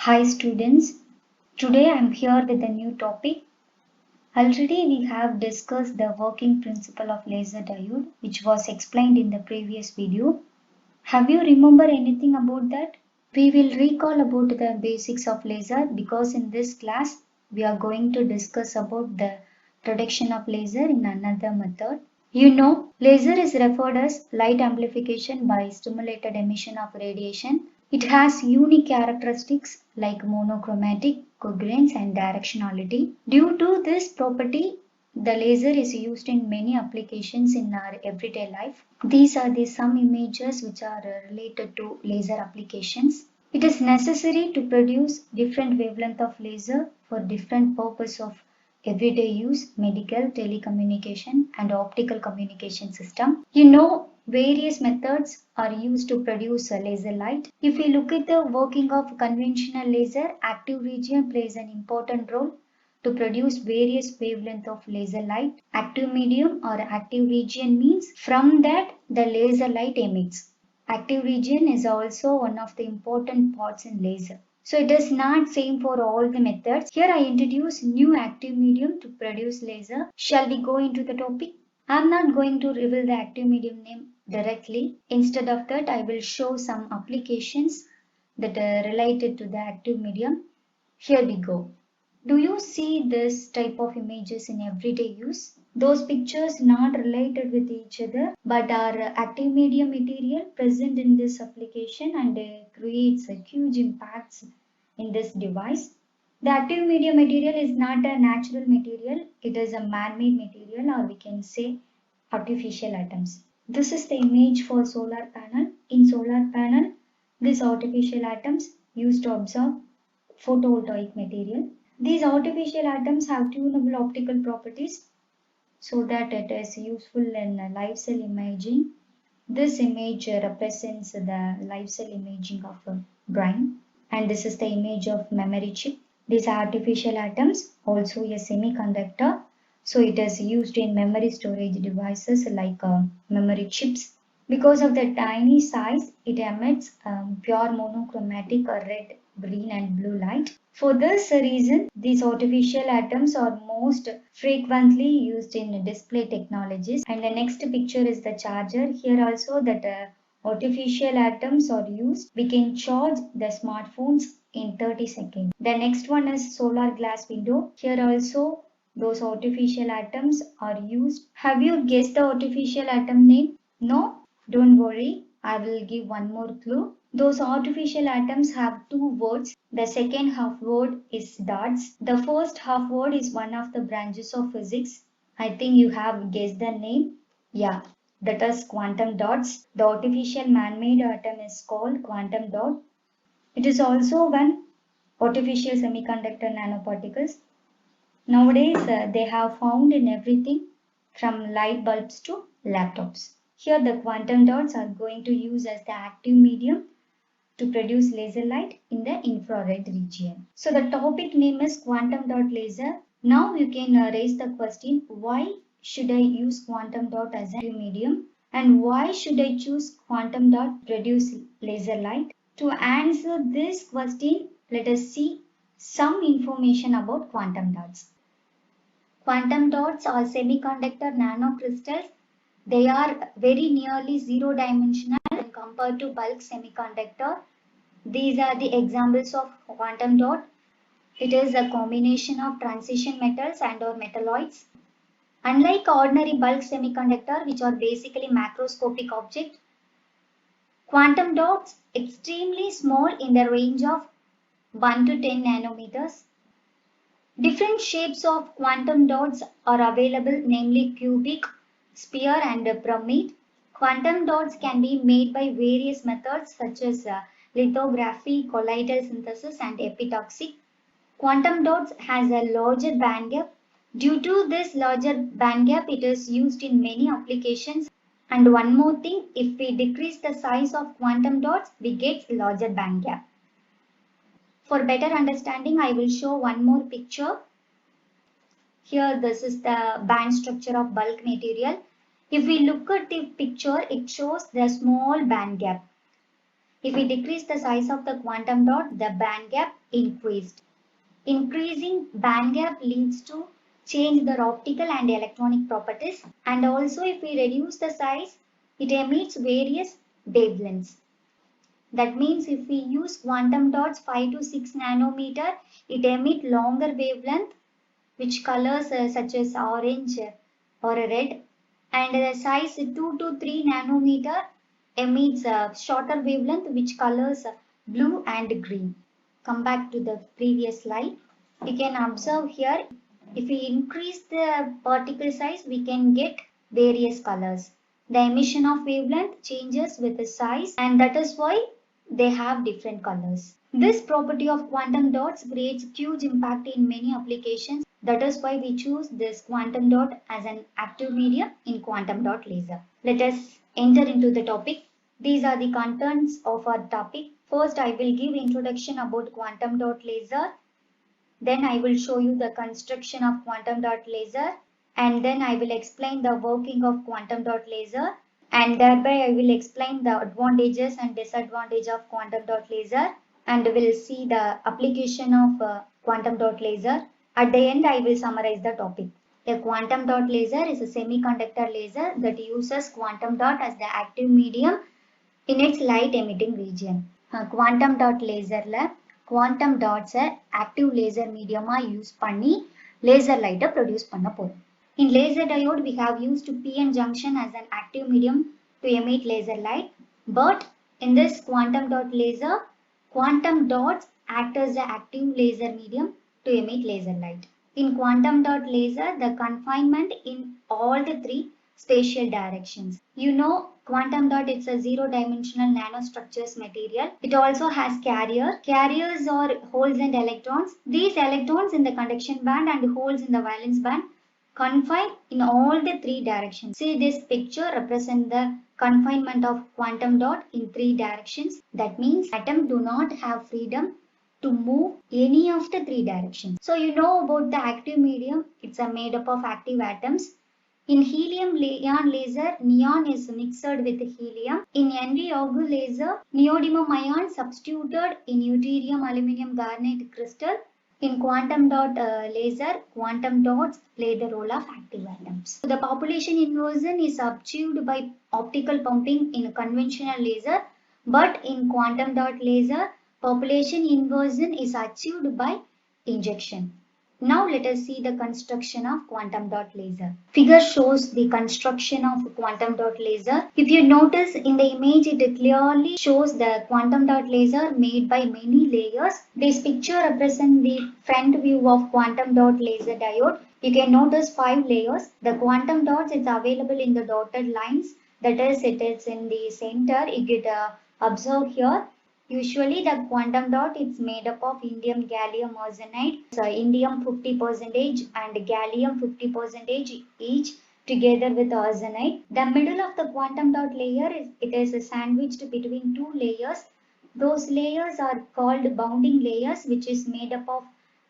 Hi students, today I am here with a new topic. Already we have discussed the working principle of laser diode which was explained in the previous video. Have you remember anything about that? We will recall about the basics of laser because in this class we are going to discuss about the production of laser in another method. You know, laser is referred as light amplification by stimulated emission of radiation. It has unique characteristics like monochromatic, coherence and directionality. Due to this property, the laser is used in many applications in our everyday life. These are the some images which are related to laser applications. It is necessary to produce different wavelength of laser for different purpose of everyday use, medical, telecommunication and optical communication system. You know, various methods are used to produce a laser light. If we look at the working of conventional laser, active region plays an important role to produce various wavelength of laser light. Active medium or active region means from that the laser light emits. Active region is also one of the important parts in laser. So it is not same for all the methods. Here I introduce new active medium to produce laser. Shall we go into the topic? I am not going to reveal the active medium name directly. Instead of that, I will show some applications that are related to the active medium. Here we go. Do you see this type of images in everyday use? Those pictures not related with each other but are active medium material present in this application and creates a huge impacts in this device. The active medium material is not a natural material, it is a man-made material or we can say artificial atoms. This is the image for solar panel. In solar panel, these artificial atoms used to absorb photovoltaic material. These artificial atoms have tunable optical properties so that it is useful in live cell imaging. This image represents the live cell imaging of a brain, and this is the image of memory chip. These artificial atoms also a semiconductor, so it is used in memory storage devices like memory chips. Because of the tiny size, it emits pure monochromatic or red, green and blue light. For this reason, these artificial atoms are most frequently used in display technologies. And the next picture is the charger. Here also that artificial atoms are used. We can charge the smartphones in 30 seconds. The next one is solar glass window. Here also those artificial atoms are used. Have you guessed the artificial atom name? No? Don't worry, I will give one more clue. Those artificial atoms have two words. The second half word is dots. The first half word is one of the branches of physics. I think you have guessed the name. Yeah, that is quantum dots. The artificial man-made atom is called quantum dot. It is also one artificial semiconductor nanoparticles. Nowadays, they have found in everything from light bulbs to laptops. Here the quantum dots are going to use as the active medium to produce laser light in the infrared region. So the topic name is quantum dot laser. Now you can raise the question, why should I use quantum dot as a medium and why should I choose quantum dot to produce laser light? To answer this question, let us see some information about quantum dots. Quantum dots are semiconductor nanocrystals. They are very nearly zero dimensional when compared to bulk semiconductor. These are the examples of quantum dot. It is a combination of transition metals and or metalloids. Unlike ordinary bulk semiconductor, which are basically macroscopic objects, quantum dots extremely small in the range of 1 to 10 nanometers. Different shapes of quantum dots are available, namely cubic, sphere and pyramid. Quantum dots can be made by various methods such as lithography, colloidal synthesis and epitaxy. Quantum dots has a larger band gap. Due to this larger band gap, it is used in many applications. And one more thing, if we decrease the size of quantum dots, we get larger band gap. For better understanding, I will show one more picture. Here, this is the band structure of bulk material. If we look at the picture, it shows the small band gap. If we decrease the size of the quantum dot, the band gap increased. Increasing band gap leads to change the optical and electronic properties, and also if we reduce the size, it emits various wavelengths. That means if we use quantum dots 5 to 6 nanometer, it emits longer wavelength which colors such as orange or red, and the size 2 to 3 nanometer emits a shorter wavelength which colors blue and green. Come back to the previous slide. We can observe here, if we increase the particle size, we can get various colors. The emission of wavelength changes with the size, and that is why they have different colors. This property of quantum dots creates huge impact in many applications. That is why we choose this quantum dot as an active medium in quantum dot laser. Let us enter into the topic. These are the contents of our topic. First, I will give introduction about quantum dot laser. Then I will show you the construction of quantum dot laser. And then I will explain the working of quantum dot laser. And thereby I will explain the advantages and disadvantages of quantum dot laser. And we'll see the application of quantum dot laser. At the end, I will summarize the topic. A quantum dot laser is a semiconductor laser that uses quantum dot as the active medium in its light emitting region. Quantum dot laser la quantum dots active laser medium use panni laser light produce panna porum. In laser diode, we have used PN junction as an active medium to emit laser light. But in this quantum dot laser, quantum dots act as the active laser medium to emit laser light. In quantum dot laser, the confinement in all the three spatial directions. You know, quantum dot is a zero-dimensional nanostructures material. It also has carrier. Carriers are holes and electrons. These electrons in the conduction band and holes in the valence band confined in all the three directions. See, this picture represents the confinement of quantum dot in three directions. That means atoms do not have freedom to move any of the three directions. So you know about the active medium. It's made up of active atoms. In helium-neon laser, neon is mixed with helium. In ND-Auger laser, neodymium ion substituted in deuterium aluminum garnet crystal. In quantum dot laser, quantum dots play the role of active atoms. So the population inversion is achieved by optical pumping in a conventional laser, but in quantum dot laser, population inversion is achieved by injection. Now let us see the construction of quantum dot laser. Figure shows the construction of quantum dot laser. If you notice in the image, it clearly shows the quantum dot laser made by many layers. This picture represents the front view of quantum dot laser diode. You can notice 5 layers. The quantum dots is available in the dotted lines. That is, it is in the center. You get observe here. Usually the quantum dot is made up of indium gallium arsenide, so indium 50% and gallium 50% each together with arsenide. The middle of the quantum dot layer is sandwiched between two layers. Those layers are called bounding layers, which is made up of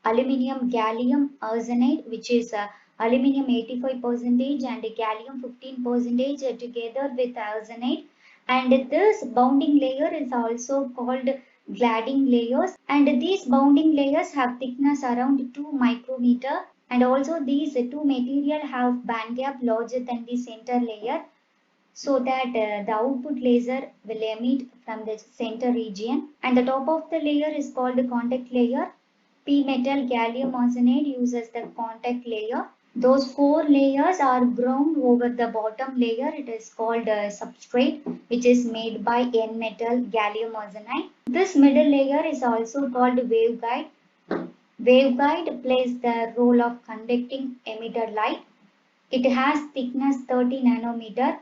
aluminium gallium arsenide, which is aluminium 85% and gallium 15% together with arsenide. And this bounding layer is also called cladding layers, and these bounding layers have thickness around 2 micrometer, and also these two material have band gap larger than the center layer, so that the output laser will emit from the center region. And the top of the layer is called contact layer. P metal gallium arsenide uses the contact layer. Those 4 layers are ground over the bottom layer. It is called substrate, which is made by N metal gallium arsenide. This middle layer is also called waveguide. Waveguide plays the role of conducting emitter light. It has thickness 30 nanometer.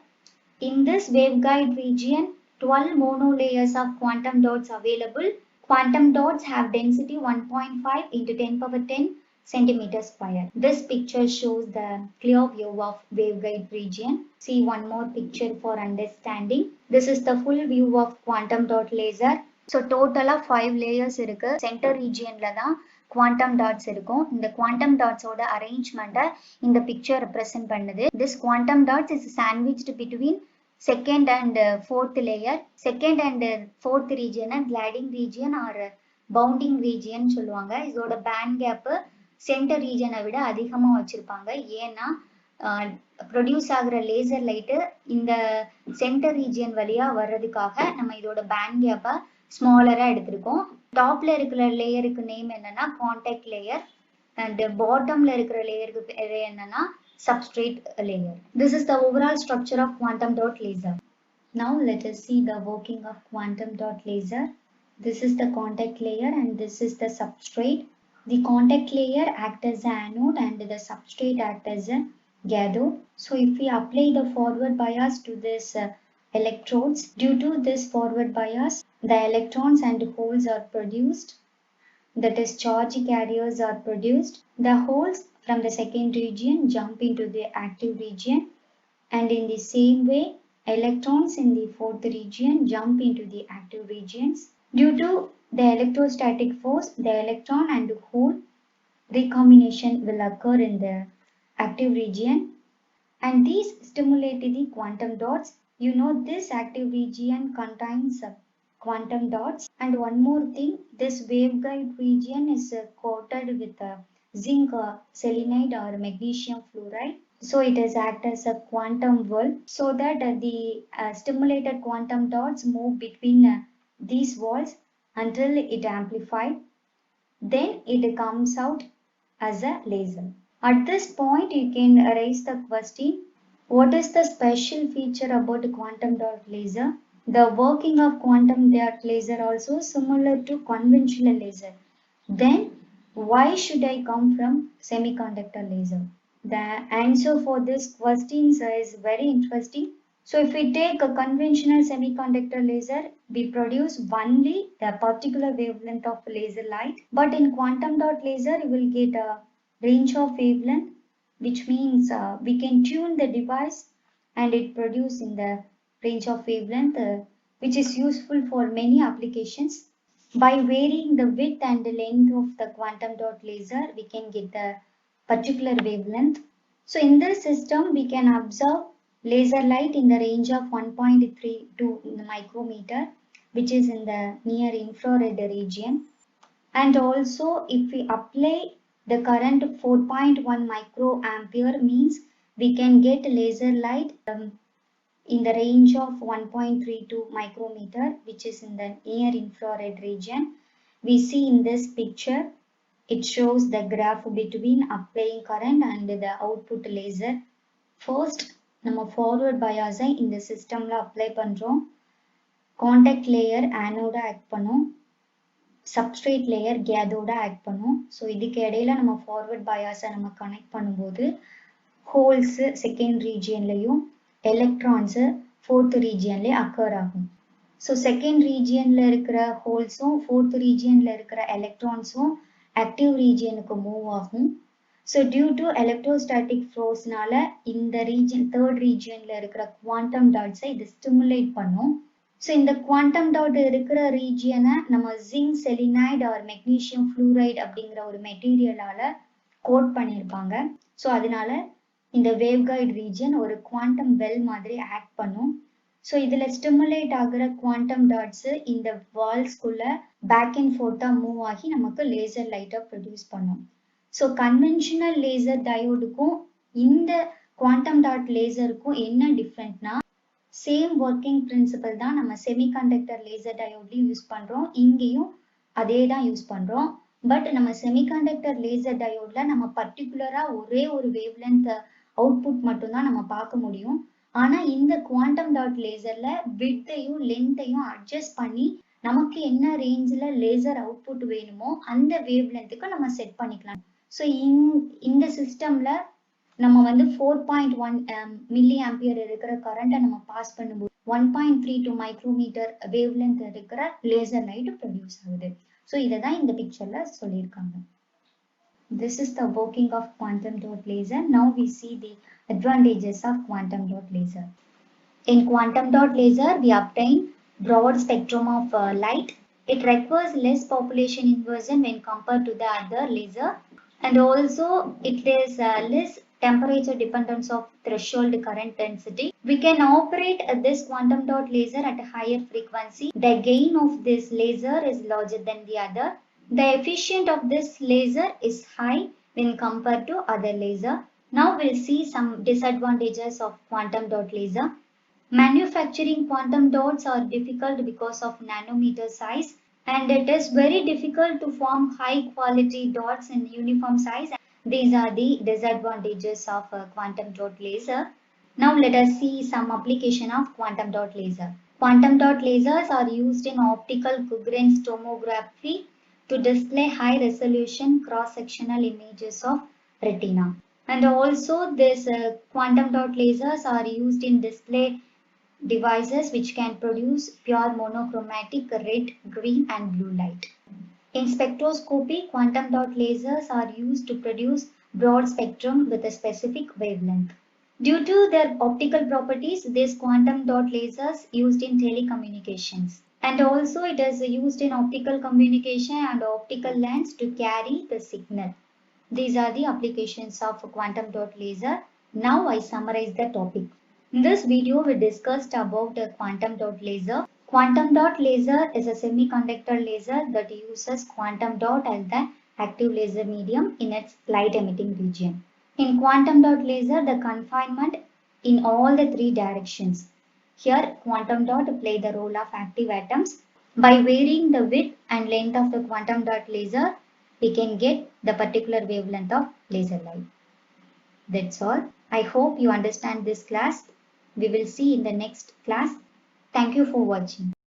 In this waveguide region, 12 monolayers of quantum dots available. Quantum dots have density 1.5 into 10 power 10 centimeter square. This picture shows the clear view of waveguide region. See one more picture for understanding. This is the full view of quantum dot laser. So total of 5 layers இருக்கு. Center region ல தான் quantum dots இருக்கும். இந்த quantum dots ஓட arrangement இந்த picture represent பண்ணுது. This quantum dots is sandwiched between second and fourth layer. Second and fourth region gliding region or bounding region சொல்லுவாங்க. இதோட பேண்ட் கேப் சென்டர் ரீஜனை விட அதிகமா வச்சிருப்பாங்க. ஏன்னா ப்ரொடியூஸ் ஆகுற லேசர் லைட்டு இந்த சென்டர் ரீஜியன் வழியா வர்றதுக்காக நம்ம இதோட பேண்ட் கேப்பை ஸ்மாலரா எடுத்திருக்கோம். டாப்ல இருக்கிற லேயருக்கு நேம் என்னன்னா கான்டாக்ட் லேயர் and bottomல இருக்கிற லேயருக்கு பேரு என்னன்னா substrate layer. This is the overall structure of quantum dot laser. Now let us see the working of quantum dot laser. This is the contact layer and this is the substrate. The contact layer acts as an anode and the substrate acts as a cathode. So if we apply the forward bias to this electrodes, due to this forward bias, the electrons and holes are produced. That is, charge carriers are produced. The holes from the second region jump into the active region, and in the same way, electrons in the fourth region jump into the active regions. Due to the electrostatic force, the electron and hole recombination will occur in the active region, and these stimulate the quantum dots. You know, this active region contains quantum dots. And one more thing, this waveguide region is coated with zinc selenide or magnesium fluoride. So it is act as a quantum wall so that the stimulated quantum dots move between these walls until it amplified. Then it comes out as a laser. At this point, you can raise the question, what is the special feature about quantum dot laser? The working of quantum dot laser also similar to conventional laser. Then why should I come from semiconductor laser? The answer for this question is very interesting. So if we take a conventional semiconductor laser, we produce only the particular wavelength of laser light. But in quantum dot laser, you will get a range of wavelength, which means we can tune the device and it produce in the range of wavelength, which is useful for many applications. By varying the width and the length of the quantum dot laser, we can get the particular wavelength. So in this system, we can observe laser light in the range of 1.32 micrometer, which is in the near infrared region. And also, if we apply the current 4.1 microampere, means we can get laser light in the range of 1.32 micrometer, which is in the near infrared region. We see in this picture, it shows the graph between applying current and the output laser. First, நம்ம forward bias இந்த systemல apply பண்றோம். Contact layer anode act பண்ணும். Substrate layer cathode act பண்ணும். So இதுக்கு இடையில நம்ம forward bias நம்ம connect பண்ணும்போது holes second regionலையும் electrons fourth regionல occur ஆகும். So second regionல இருக்கிற holes-உம் fourth regionல இருக்கிற electrons-உம் active region-க்கு move ஆகும். So due to electrostatic force-னால இந்த region third regionல இருக்கிற quantum dots-ஐ இது stimulate பண்ணும். So இந்த quantum dot இருக்கிற region-ஐ நம்ம zinc selenide or magnesium fluoride அப்படிங்கிற ஒரு மெட்டீரியலால கோட் பண்ணியிருப்பாங்க. So அதனால இந்த waveguide region ஒரு quantum well மாதிரி ஆக்ட் பண்ணும். So இதுல stimulate ஆகுற quantum dots இந்த walls-குள்ள back and forth மூவ் ஆகி நமக்கு லேசர் லைட்டை ப்ரொடியூஸ் பண்ணும். So conventional laser diode-க்கும் இந்த quantum dot laser-க்கும் என்ன டிஃப்ரெண்ட்னா, சேம் ஒர்க்கிங் பிரின்சிபல் தான் நம்ம செமிகண்டக்டர் லேசர் டயோட்லையும் யூஸ் பண்றோம், இங்கேயும் அதே தான் யூஸ் பண்றோம். பட் நம்ம செமிகண்டக்டர் லேசர் டயோட்ல நம்ம பர்டிகுலரா ஒரே ஒரு வேவ்லென்த் அவுட்புட் மட்டும்தான் நம்ம பார்க்க முடியும். ஆனா இந்த குவாண்டம் டாட் லேசர்ல விட்த்தையும் லென்த்தையும் அட்ஜஸ்ட் பண்ணி நமக்கு என்ன ரேஞ்சில் லேசர் அவுட்புட் வேணுமோ அந்த வேவ்லென்த்துக்கு நம்ம செட் பண்ணிக்கலாம். ஸோ இந்த சிஸ்டம்ல நம்ம வந்து 4.1 மில்லி ஆம்பியர் இருக்கிற கரண்ட்டை நம்ம பாஸ் பண்ணும்போது 1.32 மைக்ரோமீட்டர் வேவ்லென்த் இருக்கிற லேசர் லைட் ப்ரொடியூஸ் ஆகுது. ஸோ இதை தான் இந்த பிக்சர்ல சொல்லியிருக்காங்க. This is the working of quantum dot laser. Now we see the advantages of quantum dot laser. In quantum dot laser, we obtain broad spectrum of light. It requires less population inversion when compared to the other laser, and also it is less temperature dependence of threshold current density. We can operate this quantum dot laser at a higher frequency. The gain of this laser is larger than the other. The efficiency of this laser is high when compared to other laser. Now we'll see some disadvantages of quantum dot laser. Manufacturing quantum dots are difficult because of nanometer size, and it is very difficult to form high quality dots in uniform size. These are the disadvantages of quantum dot laser. Now let us see some application of quantum dot laser. Quantum dot lasers are used in optical coherence tomography to display high resolution cross-sectional images of retina. And also this quantum dot lasers are used in display devices which can produce pure monochromatic red, green and blue light. In spectroscopy, quantum dot lasers are used to produce broad spectrum with a specific wavelength. Due to their optical properties, these quantum dot lasers used in telecommunications. And also it is used in optical communication and optical lens to carry the signal. These are the applications of quantum dot laser. Now I summarize the topic. In this video, we discussed about a quantum dot laser. Quantum dot laser is a semiconductor laser that uses quantum dot as the active laser medium in its light emitting region. In quantum dot laser, the confinement in all the three directions. Here, quantum dot play the role of active atoms. By varying the width and length of the quantum dot laser, we can get the particular wavelength of laser light. That's all. I hope you understand this class. We will see in the next class. Thank you for watching.